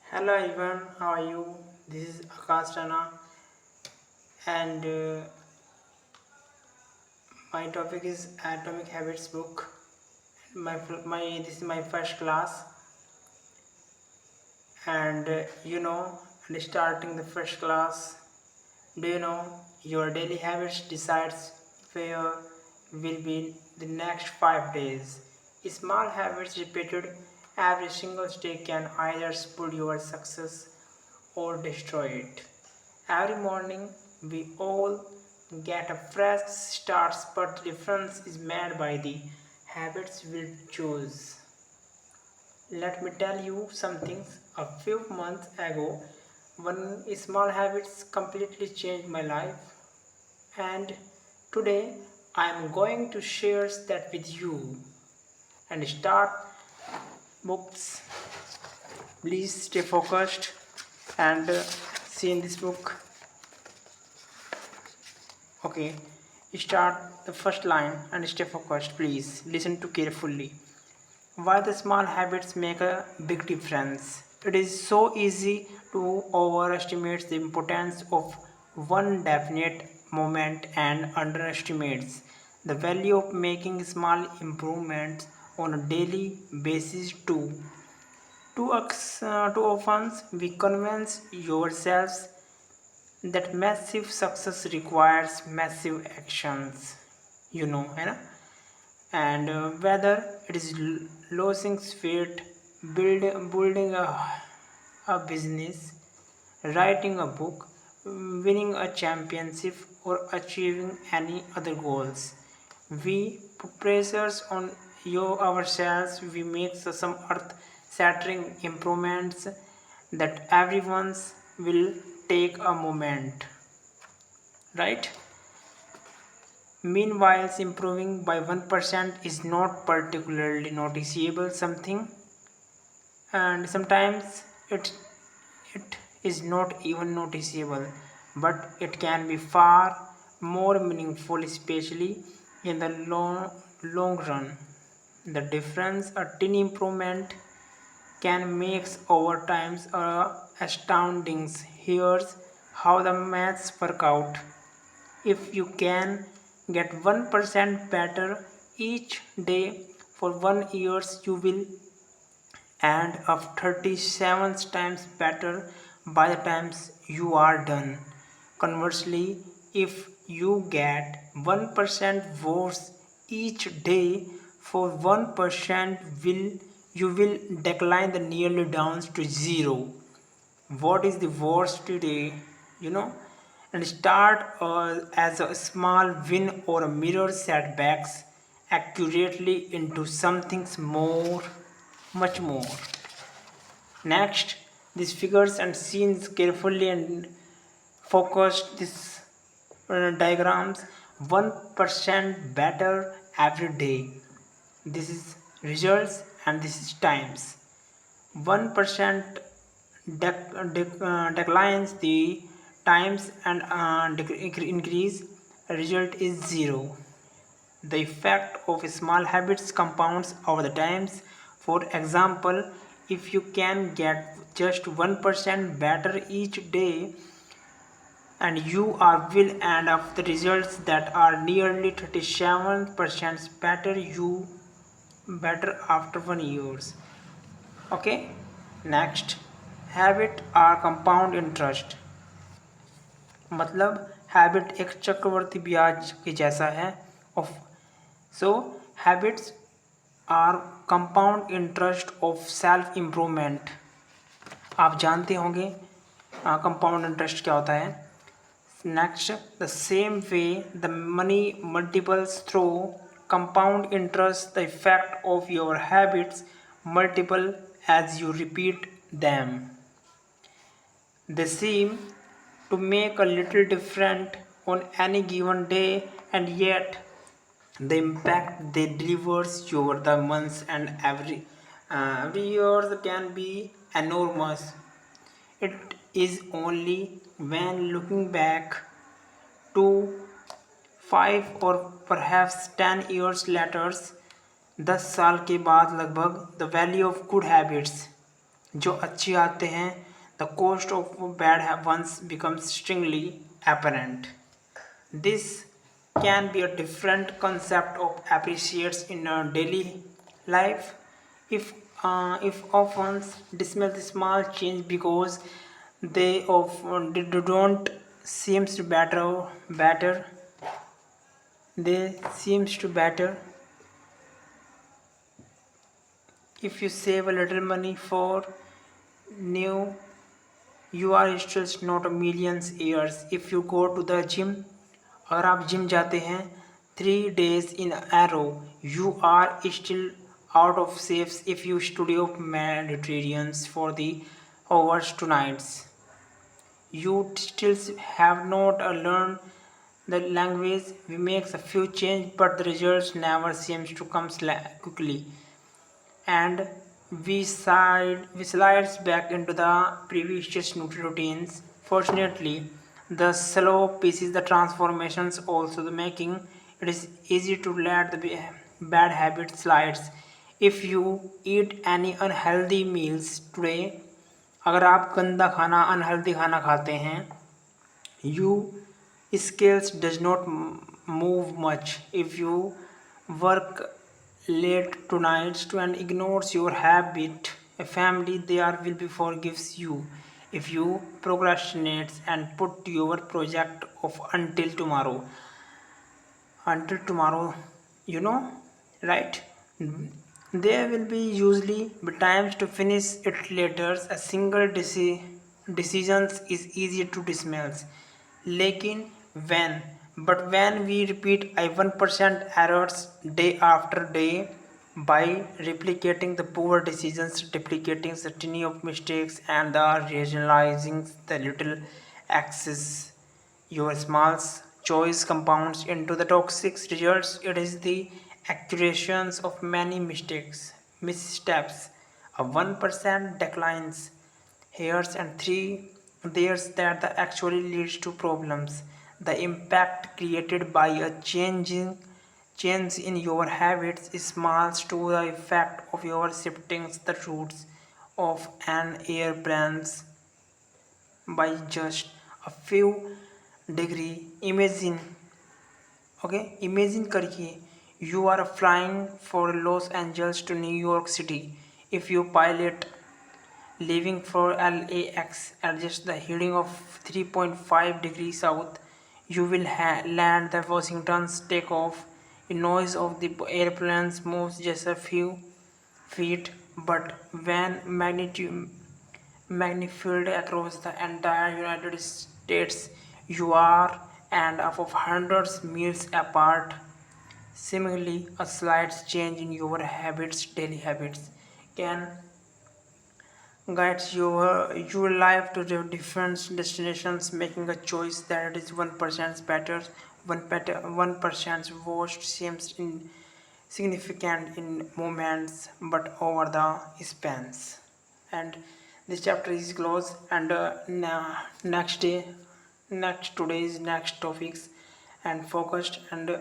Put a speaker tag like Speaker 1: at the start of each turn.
Speaker 1: Hello everyone, how are you? This is Akash Rana and my topic is Atomic Habits book. My this is my first class and and starting the first class. Do you know your daily habits decides where will be the next 5 days. Small habits repeated every single day can either support your success or destroy it. Every morning we all get a fresh start, but the difference is made by the habits we choose. Let me tell you something. A few months ago, one small habits completely changed my life, and today I am going to share that with you. And start books. Please stay focused and see in this book. Okay, start the first line and stay focused. Please listen to carefully. Why the small habits make a big difference? It is so easy to overestimate the importance of one definite moment and underestimates the value of making small improvements on a daily basis too. Too often we convince yourselves that massive success requires massive actions, है ना? And whether it is losing weight, building a business, writing a book, winning a championship, or achieving any other goals, we put pressures on ourselves. We make some earth-shattering improvements that everyone's will take a moment, right? Meanwhile, improving by 1% is not particularly noticeable something, and sometimes it is not even noticeable, but it can be far more meaningful, especially in the long run. The difference a tiny improvement can make over times astounding. Here's how the maths work out. If you can get 1% better each day for 1 year, you will end up 37 times better by the time you are done. Conversely, if you get 1% worse each day for 1%, you will decline the nearly down to zero. What is the worst today, you know and start as a small win or a mirror setbacks accurately into something more, much more. Next, these figures and scenes carefully and focused this diagrams. 1% better every day, this is results, and this is times. 1% declines the times, and increase result is zero. The effect of small habits compounds over the times. For example, if you can get just 1% better each day, and you are will end up the results that are nearly 37% better after 1 years. Okay. Next, habit are compound interest, मतलब habit एक चक्रवर्ती ब्याज के जैसा है of so habits are compound interest of self improvement. आप जानते होंगे कंपाउंड इंटरेस्ट क्या होता है। Next, the same way the money multiples through compound interest, the effect of your habits multiple as you repeat them. They seem to make a little different on any given day, and yet the impact they delivers over the months and every year can be enormous. It is only when looking back to 5 or perhaps 10 years later, 10 साल के बाद लगभग, the value of good habits जो अच्छी आते हैं, the cost of bad ones becomes strongly apparent. This can be a different concept of appreciates in a daily life. If often dismiss the small change because they don't seems to better they seems to better. If you save a little money for new, you are still not a millions years. If you go to the gym, अगर आप gym जाते हैं 3 days in a row, you are still out of shapes. If you study of Mediterraneans for the hours to nights, you still have not learned the language. We make a few change, but the results never seems to come quickly, and we slides back into the previous routines. Fortunately, the slow pieces, the transformations, also the making it is easy to let the bad habit slides. If you eat any unhealthy meals today, अगर आप गंदा खाना unhealthy खाना खाते हैं, you scales does not move much. If you work late tonight and ignores your habit, a family there will be forgives you. If you procrastinate and put your project off until tomorrow, you know, right? There will be usually be times to finish it later. A single decisions is easy to dismiss. लेकिन when when we repeat a 1% errors day after day, by replicating the poor decisions, duplicating certainty of mistakes, and the rationalizing the little access, your small choice compounds into the toxic results. It is the accurations of many missteps. A 1% declines here's and three there's that actually leads to problems. The impact created by a change in your habits is small to the effect of your shifting the roots of an airplanes by just a few degree. Imagine करिए, you are flying for Los Angeles to New York City. If you pilot leaving for LAX adjust the heading of 3.5 degrees south, you will land the Washington's takeoff. The noise of the airplanes moves just a few feet, but when magnified across the entire United States, you are and of hundreds miles apart. Similarly, a slight change in your daily habits, can guide your life to different destinations. Making a choice that is 1% better, 1% worse seems insignificant in moments, but over the spans. And this chapter is closed. And next day, next today's next topics and focused and